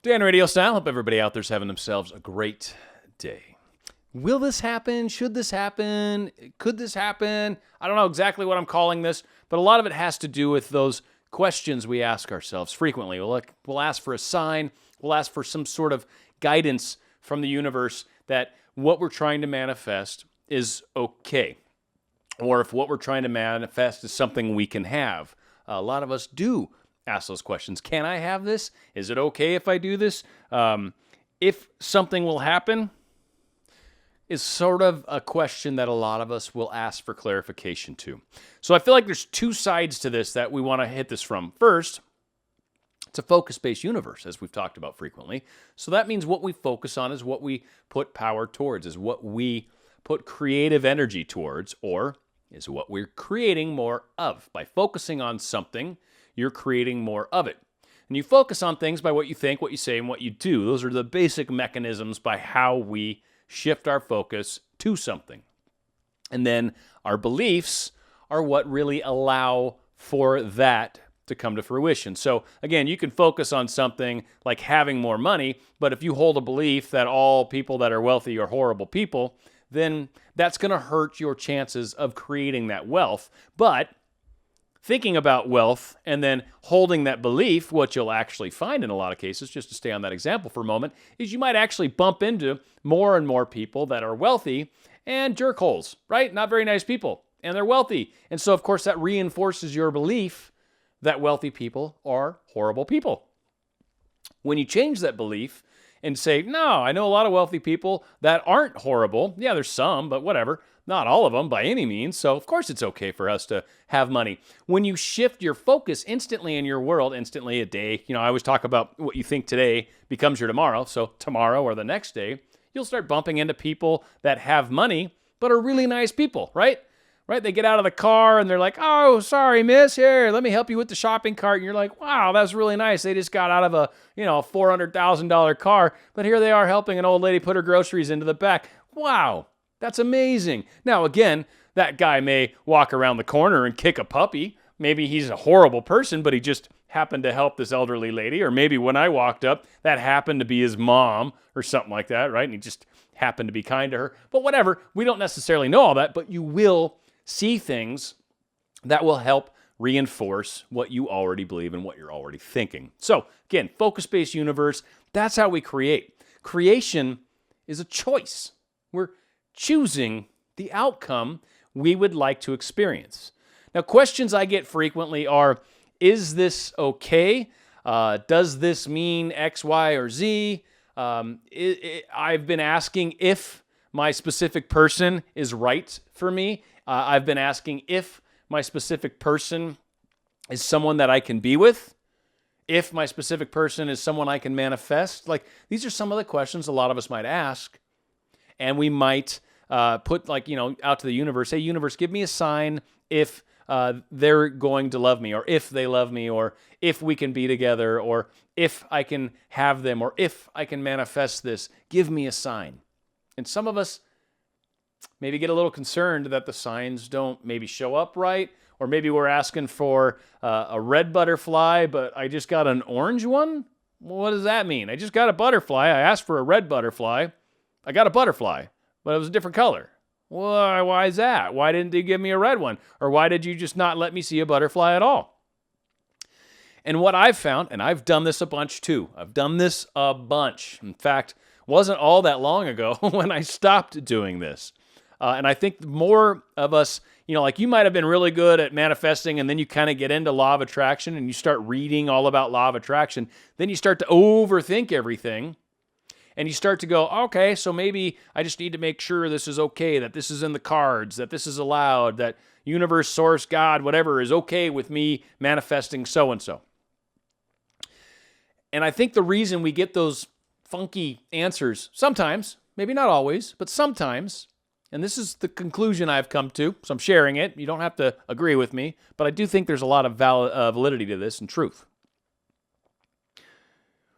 Dan RadioStyle. Hope everybody out there's having themselves a great day. Will this happen? Should this happen? Could this happen? I don't know exactly what I'm calling this, but a lot of it has to do with those questions we ask ourselves frequently. We'll ask for a sign. We'll ask for some sort of guidance from the universe that what we're trying to manifest is okay. Or if what we're trying to manifest is something we can have. A lot of us do ask those questions. Can I have this? Is it okay if I do this? If something will happen is sort of a question that a lot of us will ask for clarification to. So I feel like there's two sides to this that we want to hit this from. First, it's a focus-based universe, as we've talked about frequently. So that means what we focus on is what we put power towards, is what we put creative energy towards, or is what we're creating more of. By focusing on something, you're creating more of it. And you focus on things by what you think, what you say, and what you do. Those are the basic mechanisms by how we shift our focus to something. And then our beliefs are what really allow for that to come to fruition. So again, you can focus on something like having more money, but if you hold a belief that all people that are wealthy are horrible people, then that's going to hurt your chances of creating that wealth. But thinking about wealth and then holding that belief, what you'll actually find in a lot of cases, just to stay on that example for a moment, is you might actually bump into more and more people that are wealthy and jerkholes, right? Not very nice people, and they're wealthy. And so, of course, that reinforces your belief that wealthy people are horrible people. When you change that belief and say, no, I know a lot of wealthy people that aren't horrible. Yeah, there's some, but whatever. Not all of them by any means, so of course it's okay for us to have money. When you shift your focus instantly in your world, instantly a day, I always talk about what you think today becomes your tomorrow, so tomorrow or the next day, you'll start bumping into people that have money, but are really nice people, right? Right? They get out of the car and they're like, oh, sorry, miss, here, let me help you with the shopping cart. And you're like, wow, that's really nice. They just got out of a, $400,000 car, but here they are helping an old lady put her groceries into the back. Wow. That's amazing. Now, again, that guy may walk around the corner and kick a puppy. Maybe he's a horrible person, but he just happened to help this elderly lady. Or maybe when I walked up, that happened to be his mom or something like that, right? And he just happened to be kind to her. But whatever, we don't necessarily know all that, but you will see things that will help reinforce what you already believe and what you're already thinking. So, again, focus-based universe, that's how we create. Creation is a choice. We're choosing the outcome we would like to experience. Now, questions I get frequently are, is this okay? Does this mean X, Y, or Z? I've been asking if my specific person is right for me. I've been asking if my specific person is someone that I can be with. If my specific person is someone I can manifest. Like, these are some of the questions a lot of us might ask. And we might put out to the universe, hey, universe, give me a sign if they're going to love me, or if they love me, or if we can be together, or if I can have them, or if I can manifest this. Give me a sign. And some of us maybe get a little concerned that the signs don't maybe show up right, or maybe we're asking for a red butterfly, but I just got an orange one? Well, what does that mean? I just got a butterfly. I asked for a red butterfly. I got a butterfly, but it was a different color. Why is that? Why didn't you give me a red one? Or why did you just not let me see a butterfly at all? And what I've found, and I've done this a bunch too. I've done this a bunch. In fact, wasn't all that long ago when I stopped doing this. And I think more of us, like you might have been really good at manifesting, and then you kind of get into law of attraction and you start reading all about law of attraction. Then you start to overthink everything. And you start to go, okay, so maybe I just need to make sure this is okay, that this is in the cards, that this is allowed, that universe, source, God, whatever is okay with me manifesting so-and-so. And I think the reason we get those funky answers, sometimes, maybe not always, but sometimes, and this is the conclusion I've come to, so I'm sharing it. You don't have to agree with me, but I do think there's a lot of validity to this and truth.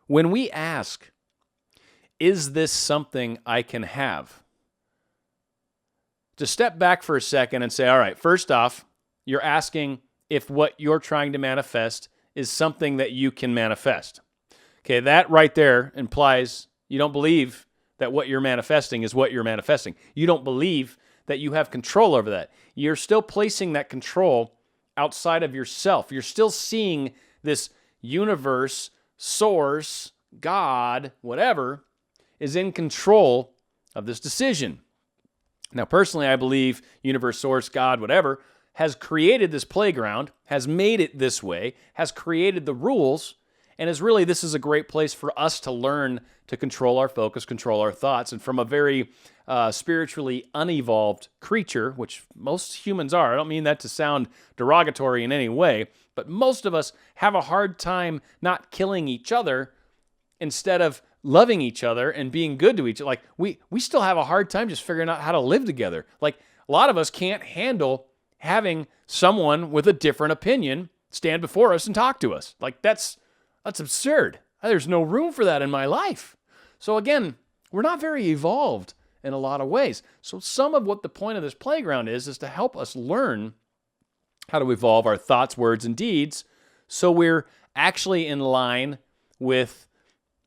When we ask, is this something I can have? To step back for a second and say, all right, first off, you're asking if what you're trying to manifest is something that you can manifest. Okay, that right there implies you don't believe that what you're manifesting is what you're manifesting. You don't believe that you have control over that. You're still placing that control outside of yourself. You're still seeing this universe, source, God, whatever, is in control of this decision. Now, personally, I believe universe, source, God, whatever, has created this playground, has made it this way, has created the rules, and this is a great place for us to learn to control our focus, control our thoughts. And from a very spiritually unevolved creature, which most humans are, I don't mean that to sound derogatory in any way, but most of us have a hard time not killing each other instead of loving each other and being good to each other. Like we still have a hard time just figuring out how to live together. Like a lot of us can't handle having someone with a different opinion stand before us and talk to us. Like that's absurd. There's no room for that in my life. So again, we're not very evolved in a lot of ways. So some of what the point of this playground is to help us learn how to evolve our thoughts, words, and deeds so we're actually in line with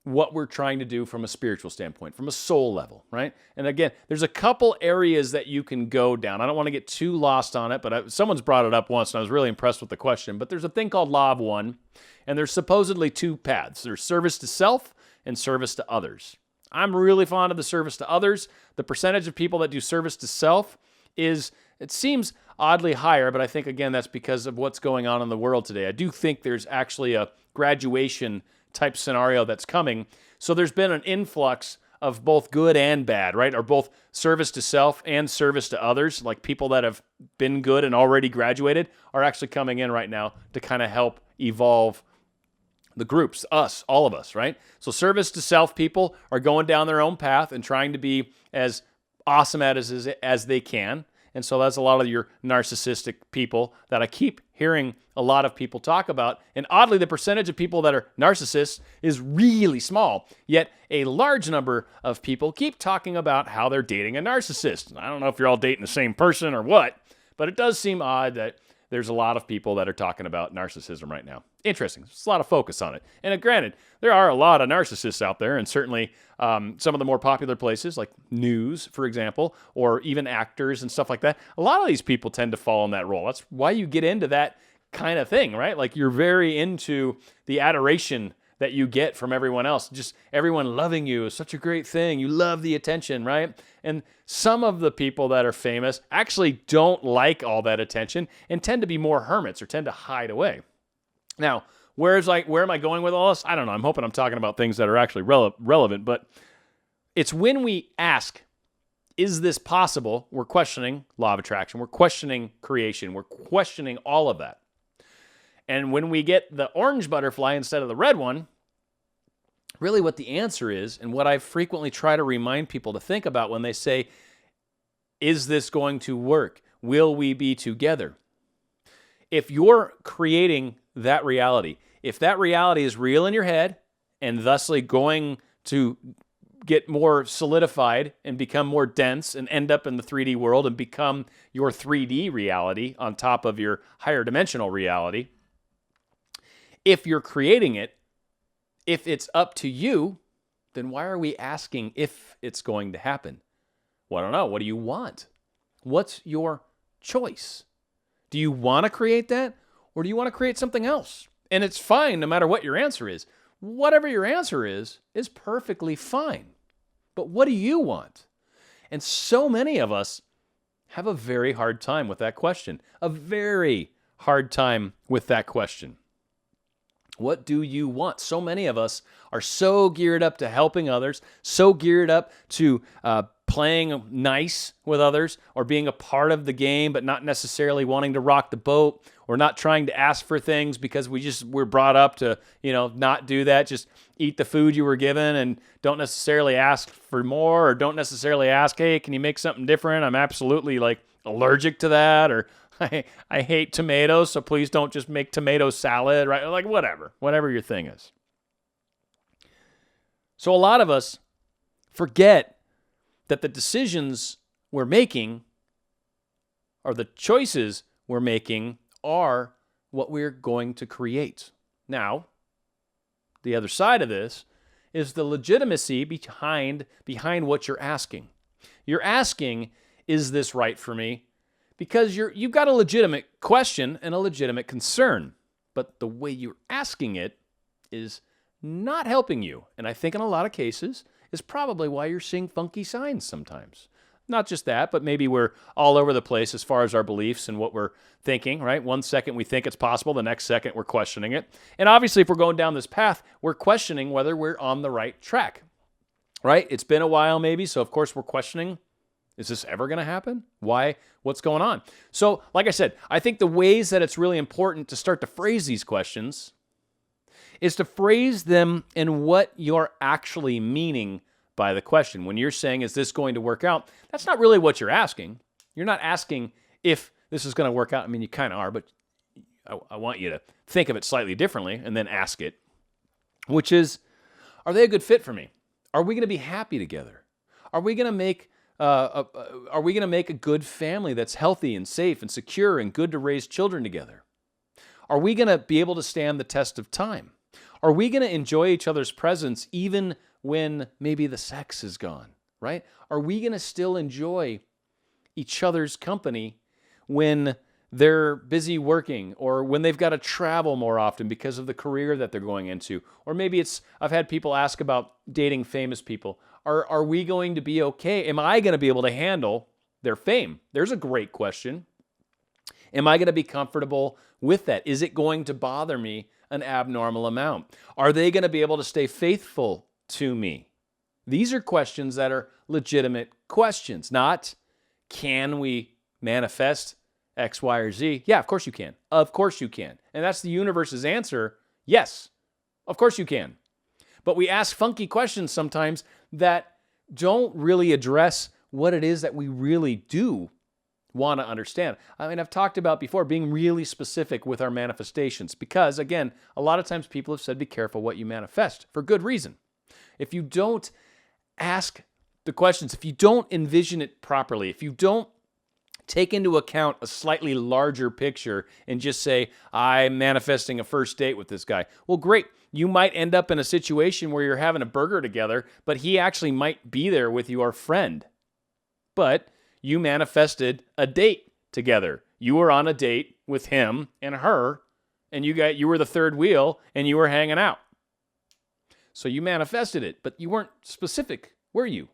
what we're trying to do from a spiritual standpoint, from a soul level, right? And again, there's a couple areas that you can go down. I don't want to get too lost on it, but someone's brought it up once, and I was really impressed with the question. But there's a thing called Law of One, and there's supposedly two paths. There's service to self and service to others. I'm really fond of the service to others. The percentage of people that do service to self it seems oddly higher, but I think, again, that's because of what's going on in the world today. I do think there's actually a graduation type scenario that's coming. So there's been an influx of both good and bad, right? Or both service to self and service to others. Like people that have been good and already graduated are actually coming in right now to kind of help evolve the groups, us, all of us, right? So service to self people are going down their own path and trying to be as awesome as they can. And so that's a lot of your narcissistic people that I keep hearing a lot of people talk about. And oddly, the percentage of people that are narcissists is really small. Yet a large number of people keep talking about how they're dating a narcissist. I don't know if you're all dating the same person or what, but it does seem odd that there's a lot of people that are talking about narcissism right now. Interesting. There's a lot of focus on it. And granted, there are a lot of narcissists out there, and certainly some of the more popular places like news, for example, or even actors and stuff like that. A lot of these people tend to fall in that role. That's why you get into that kind of thing, right? Like you're very into the adoration that you get from everyone else. Just everyone loving you is such a great thing. You love the attention, right? And some of the people that are famous actually don't like all that attention and tend to be more hermits or tend to hide away. Now, where am I going with all this? I don't know. I'm hoping I'm talking about things that are actually relevant, but it's when we ask, is this possible? We're questioning law of attraction. We're questioning creation. We're questioning all of that. And when we get the orange butterfly instead of the red one, really what the answer is, and what I frequently try to remind people to think about when they say, is this going to work? Will we be together? If you're creating that reality, if that reality is real in your head and thusly going to get more solidified and become more dense and end up in the 3D world and become your 3D reality on top of your higher dimensional reality, if you're creating it, if it's up to you, then why are we asking if it's going to happen? Well, I don't know. What do you want? What's your choice? Do you want to create that, or do you want to create something else? And it's fine no matter what your answer is. Whatever your answer is perfectly fine. But what do you want? And so many of us have a very hard time with that question. A very hard time with that question. What do you want? So many of us are so geared up to helping others, so geared up to playing nice with others or being a part of the game, but not necessarily wanting to rock the boat or not trying to ask for things because we're brought up to, not do that. Just eat the food you were given and don't necessarily ask for more or don't necessarily ask, hey, can you make something different? I'm absolutely allergic to that, or I hate tomatoes, so please don't just make tomato salad, right? Like whatever your thing is. So a lot of us forget that the decisions we're making or the choices we're making are what we're going to create. Now, the other side of this, is the legitimacy behind what you're asking. You're asking, is this right for me? Because you've got a legitimate question and a legitimate concern, but the way you're asking it is not helping you. And I think in a lot of cases is probably why you're seeing funky signs sometimes. Not just that, but maybe we're all over the place as far as our beliefs and what we're thinking, right? One second we think it's possible, the next second we're questioning it. And obviously, if we're going down this path, we're questioning whether we're on the right track, right? It's been a while maybe, so of course we're questioning, is this ever going to happen? Why? What's going on? So, like I said, I think the ways that it's really important to start to phrase these questions is to phrase them in what you're actually meaning by the question. When you're saying, is this going to work out? That's not really what you're asking. You're not asking if this is going to work out. I mean, you kind of are, but I want you to think of it slightly differently and then ask it, which is, are they a good fit for me? Are we going to be happy together? Are we going to make a good family that's healthy and safe and secure and good to raise children together? Are we going to be able to stand the test of time? Are we going to enjoy each other's presence even when maybe the sex is gone, right? Are we going to still enjoy each other's company when they're busy working or when they've got to travel more often because of the career that they're going into? Or maybe I've had people ask about dating famous people. Are we going to be okay? Am I going to be able to handle their fame? There's a great question. Am I going to be comfortable with that? Is it going to bother me an abnormal amount? Are they going to be able to stay faithful to me? These are questions that are legitimate questions, not can we manifest X, Y, or Z? Yeah, of course you can. Of course you can. And that's the universe's answer. Yes, of course you can. But we ask funky questions sometimes that don't really address what it is that we really do want to understand. I mean, I've talked about before being really specific with our manifestations because, again, a lot of times people have said be careful what you manifest for good reason. If you don't ask the questions, if you don't envision it properly, if you don't take into account a slightly larger picture and just say, I'm manifesting a first date with this guy. Well, great. You might end up in a situation where you're having a burger together, but he actually might be there with your friend. But you manifested a date together. You were on a date with him and her, and you were the third wheel, and you were hanging out. So you manifested it, but you weren't specific, were you?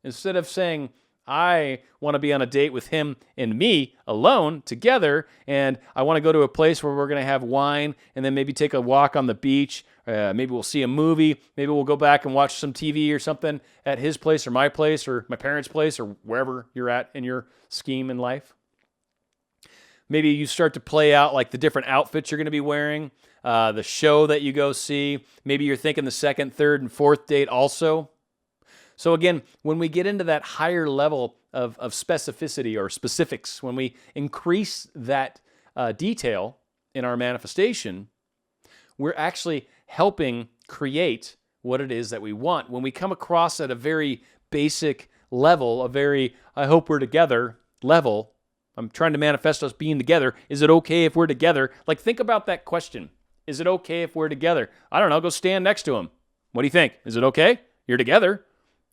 Instead of saying, I want to be on a date with him and me alone together, and I want to go to a place where we're going to have wine and then maybe take a walk on the beach. Maybe we'll see a movie. Maybe we'll go back and watch some TV or something at his place or my place or my parents' place or wherever you're at in your scheme in life. Maybe you start to play out like the different outfits you're going to be wearing, the show that you go see. Maybe you're thinking the second, third, and fourth date also. So again, when we get into that higher level of specificity or specifics, when we increase that detail in our manifestation, we're actually helping create what it is that we want. When we come across at a very basic level, a very, I hope we're together level, I'm trying to manifest us being together. Is it okay if we're together? Like, think about that question. Is it okay if we're together? I don't know, go stand next to him. What do you think? Is it okay? You're together.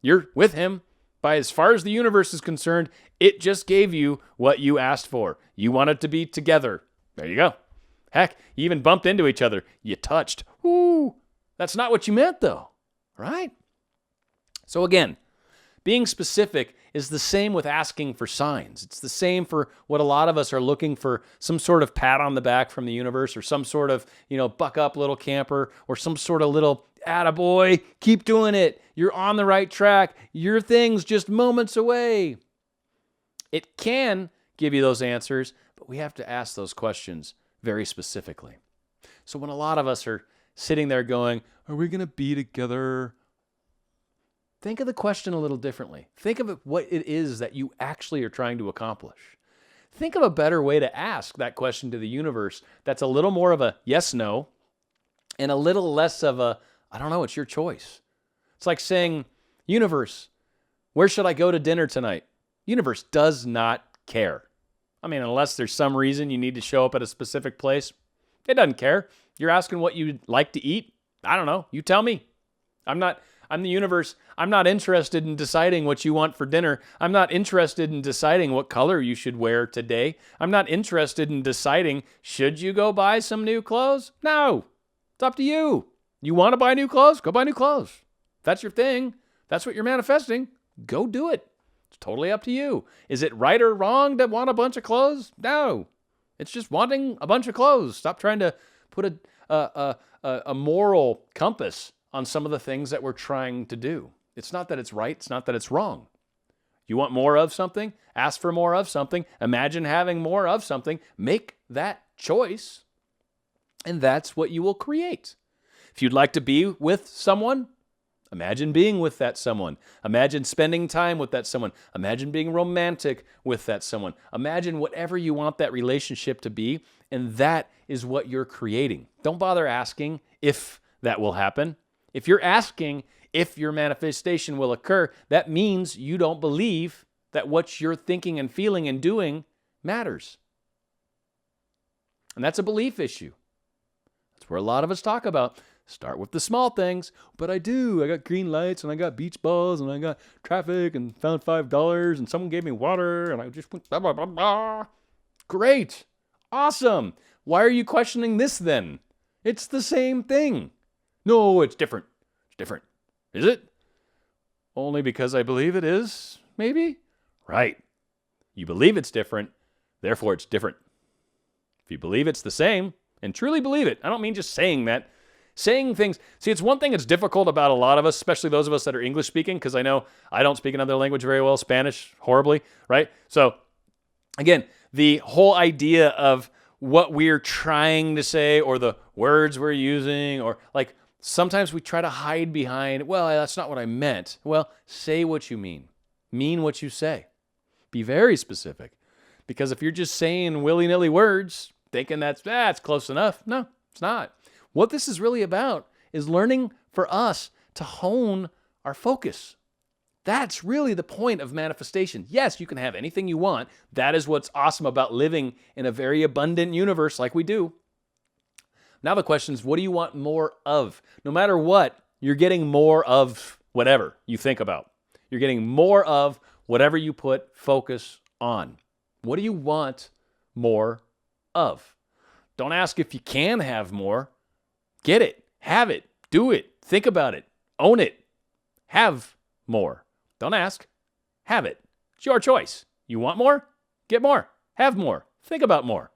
You're with him. By as far as the universe is concerned, it just gave you what you asked for. You wanted to be together. There you go. Heck, you even bumped into each other. You touched. Ooh, that's not what you meant though, right? So again, being specific is the same with asking for signs. It's the same for what a lot of us are looking for, some sort of pat on the back from the universe or some sort of, buck up little camper or some sort of little attaboy, keep doing it. You're on the right track. Your thing's just moments away. It can give you those answers, but we have to ask those questions very specifically. So when a lot of us are sitting there going, are we going to be together? Think of the question a little differently. Think of what it is that you actually are trying to accomplish. Think of a better way to ask that question to the universe that's a little more of a yes, no, and a little less of a, I don't know, it's your choice. It's like saying, universe, where should I go to dinner tonight? Universe does not care. I mean, unless there's some reason you need to show up at a specific place, it doesn't care. You're asking what you'd like to eat. I don't know. You tell me. I'm the universe. I'm not interested in deciding what you want for dinner. I'm not interested in deciding what color you should wear today. I'm not interested in deciding, should you go buy some new clothes? No. It's up to you. You want to buy new clothes? Go buy new clothes. If that's your thing. That's what you're manifesting. Go do it. It's totally up to you. Is it right or wrong to want a bunch of clothes? No. It's just wanting a bunch of clothes. Stop trying to put a moral compass on some of the things that we're trying to do. It's not that it's right. It's not that it's wrong. You want more of something? Ask for more of something. Imagine having more of something. Make that choice, and that's what you will create. If you'd like to be with someone, imagine being with that someone. Imagine spending time with that someone. Imagine being romantic with that someone. Imagine whatever you want that relationship to be, and that is what you're creating. Don't bother asking if that will happen. If you're asking if your manifestation will occur, that means you don't believe that what you're thinking and feeling and doing matters. And that's a belief issue. That's where a lot of us talk about. Start with the small things. But I do. I got green lights, and I got beach balls, and I got traffic, and found $5, and someone gave me water, and I just went blah, blah, blah, blah. Great. Awesome. Why are you questioning this then? It's the same thing. No, it's different. It's different. Is it? Only because I believe it is, maybe? Right. You believe it's different, therefore it's different. If you believe it's the same, and truly believe it, I don't mean just saying that. Saying things, see, it's one thing that's difficult about a lot of us, especially those of us that are English speaking, because I know I don't speak another language very well, Spanish, horribly, right? So, again, the whole idea of what we're trying to say or the words we're using or like, sometimes we try to hide behind, well, that's not what I meant. Well, say what you mean. Mean what you say. Be very specific. Because if you're just saying willy-nilly words, thinking that's close enough, no, it's not. What this is really about is learning for us to hone our focus. That's really the point of manifestation. Yes, you can have anything you want. That is what's awesome about living in a very abundant universe like we do. Now the question is, what do you want more of? No matter what, you're getting more of whatever you think about. You're getting more of whatever you put focus on. What do you want more of? Don't ask if you can have more. Get it. Have it. Do it. Think about it. Own it. Have more. Don't ask. Have it. It's your choice. You want more? Get more. Have more. Think about more.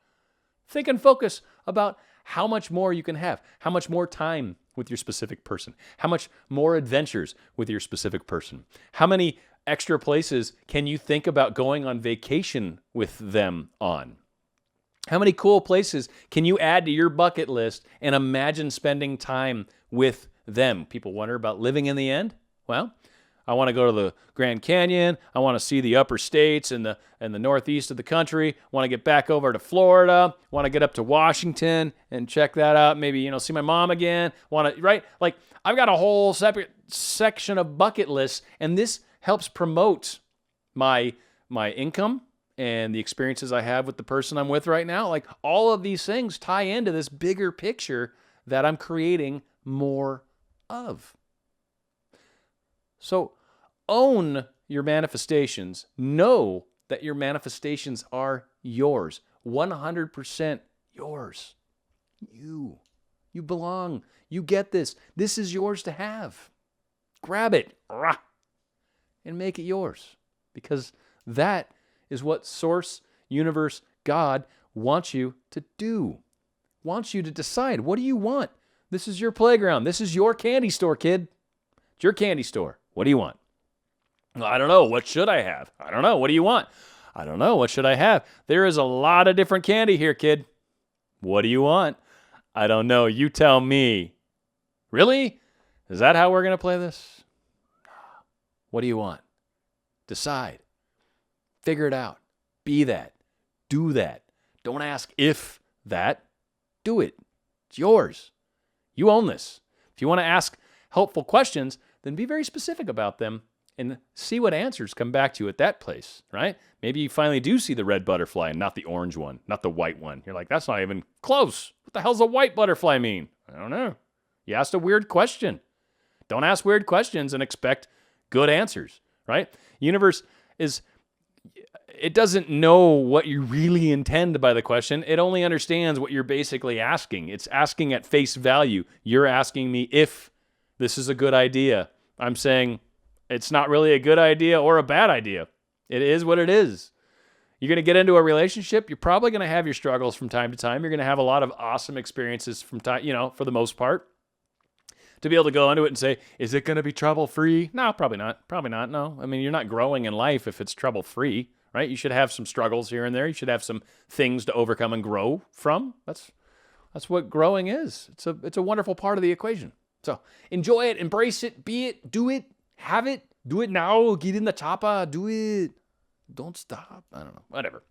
Think and focus about how much more you can have, how much more time with your specific person, how much more adventures with your specific person, how many extra places can you think about going on vacation with them on? How many cool places can you add to your bucket list and imagine spending time with them? People wonder about living in the end. Well, I want to go to the Grand Canyon. I want to see the upper states and the northeast of the country. I want to get back over to Florida. I want to get up to Washington and check that out. Maybe, see my mom again. Right? Like, I've got a whole separate section of bucket lists, and this helps promote my income and the experiences I have with the person I'm with right now. Like, all of these things tie into this bigger picture that I'm creating more of. So own your manifestations. Know that your manifestations are yours. 100% yours. You belong. You get this. This is yours to have. Grab it and make it yours. Because that is what Source, Universe, God wants you to do. Wants you to decide. What do you want? This is your playground. This is your candy store, kid. It's your candy store. What do you want? Well, I don't know. What should I have? I don't know. What do you want? I don't know. What should I have? There is a lot of different candy here, kid. What do you want? I don't know. You tell me. Really? Is that how we're going to play this? What do you want? Decide. Figure it out. Be that. Do that. Don't ask if that. Do it. It's yours. You own this. If you want to ask helpful questions, then be very specific about them and see what answers come back to you at that place, right? Maybe you finally do see the red butterfly and not the orange one, not the white one. You're like, that's not even close. What the hell's a white butterfly mean? I don't know. You asked a weird question. Don't ask weird questions and expect good answers, right? Universe it doesn't know what you really intend by the question. It only understands what you're basically asking. It's asking at face value. You're asking me if this is a good idea. I'm saying it's not really a good idea or a bad idea. It is what it is. You're going to get into a relationship. You're probably going to have your struggles from time to time. You're going to have a lot of awesome experiences from time, for the most part. To be able to go into it and say, is it going to be trouble-free? No, probably not. Probably not, no. I mean, you're not growing in life if it's trouble-free, right? You should have some struggles here and there. You should have some things to overcome and grow from. That's what growing is. It's a wonderful part of the equation. So enjoy it, embrace it, be it, do it, have it, do it now, get in the chopper, do it. Don't stop. I don't know. Whatever.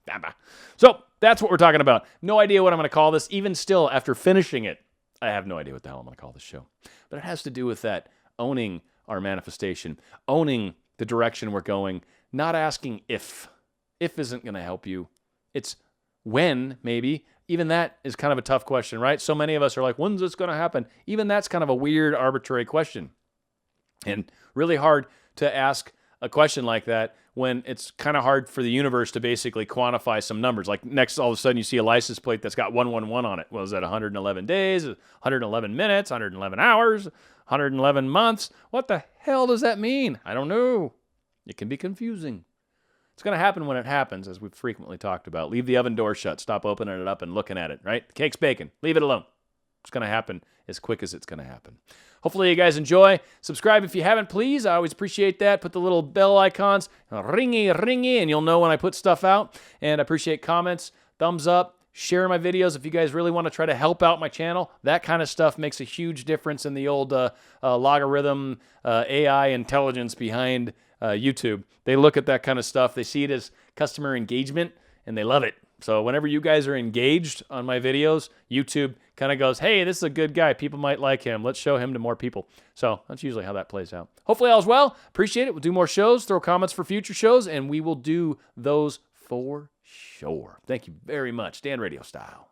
So that's what we're talking about. No idea what I'm going to call this. Even still, after finishing it, I have no idea what the hell I'm going to call this show. But it has to do with that, owning our manifestation, owning the direction we're going, not asking if. If isn't going to help you. It's when, maybe. Even that is kind of a tough question, right? So many of us are like, when's this going to happen? Even that's kind of a weird, arbitrary question. And really hard to ask a question like that when it's kind of hard for the universe to basically quantify some numbers. Like next, all of a sudden you see a license plate that's got 111 on it. Well, is that 111 days, 111 minutes, 111 hours, 111 months? What the hell does that mean? I don't know. It can be confusing. It's going to happen when it happens, as we've frequently talked about. Leave the oven door shut. Stop opening it up and looking at it, right? The cake's baking. Leave it alone. It's going to happen as quick as it's going to happen. Hopefully you guys enjoy. Subscribe if you haven't, please. I always appreciate that. Put the little bell icons, ringy, and you'll know when I put stuff out. And I appreciate comments, thumbs up, share my videos if you guys really want to try to help out my channel. That kind of stuff makes a huge difference in the old logarithm, AI intelligence behind YouTube. They look at that kind of stuff. They see it as customer engagement, and they love it. So whenever you guys are engaged on my videos, YouTube kind of goes, hey, this is a good guy. People might like him. Let's show him to more people. So that's usually how that plays out. Hopefully all's well. Appreciate it. We'll do more shows. Throw comments for future shows, and we will do those for sure. Thank you very much. Dan RadioStyle.